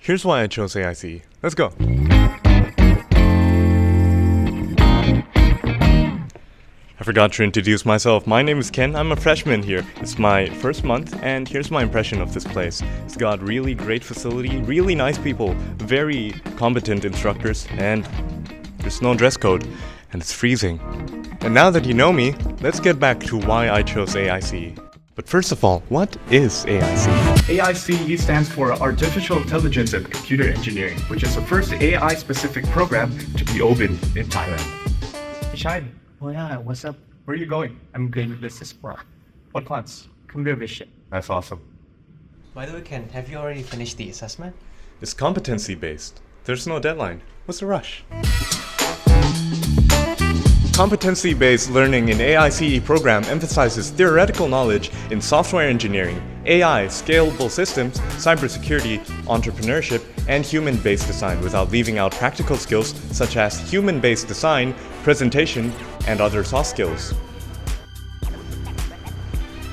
Here's why I chose AiCE. Let's go. I forgot to introduce myself. My name is Ken. I'm a freshman here. It's my first month, and here's my impression of this place. It's got really great facility, really nice people, very competent instructors, and there's no dress code, and it's freezing. And now that you know me, let's get back to why I chose AiCE. But first of all, what is AiCE? AiCE stands for Artificial Intelligence and Computer Engineering, which is the first AI-specific program to be opened in Thailand. Hey, Shine. Oh yeah, what's up? Where are you going? I'm going with business bro. What class? Computer vision. That's awesome. By the way, Ken, have you already finished the assessment? It's competency-based. There's no deadline. What's the rush? Competency-based learning in AiCE program emphasizes theoretical knowledge in software engineering, AI, scalable systems, cybersecurity, entrepreneurship, and human-based design without leaving out practical skills such as human-based design, presentation, and other soft skills.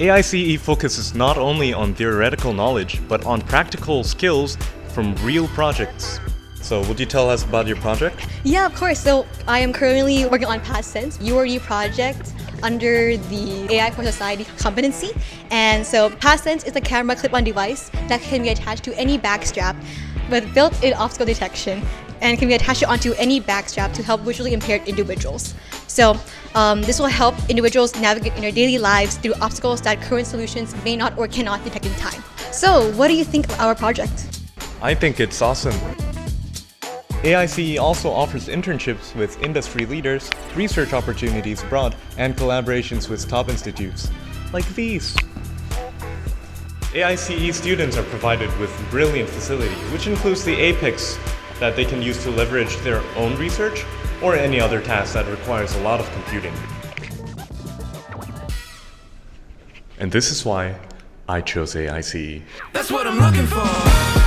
AiCE focuses not only on theoretical knowledge, but on practical skills from real projects. So, would you tell us about your project? Yeah, of course. So I am currently working on Past Tense, your new project under the AI for Society competency. And so Past Tense is a camera clip-on device that can be attached to any backstrap with built-in obstacle detection and can be attached onto any backstrap to help visually impaired individuals. So this will help individuals navigate in their daily lives through obstacles that current solutions may not or cannot detect in time. So what do you think of our project? I think it's awesome. AiCE also offers internships with industry leaders, research opportunities abroad, and collaborations with top institutes, like these. AiCE students are provided with brilliant facility, which includes the APEX that they can use to leverage their own research or any other task that requires a lot of computing. And this is why I chose AiCE. That's what I'm looking for.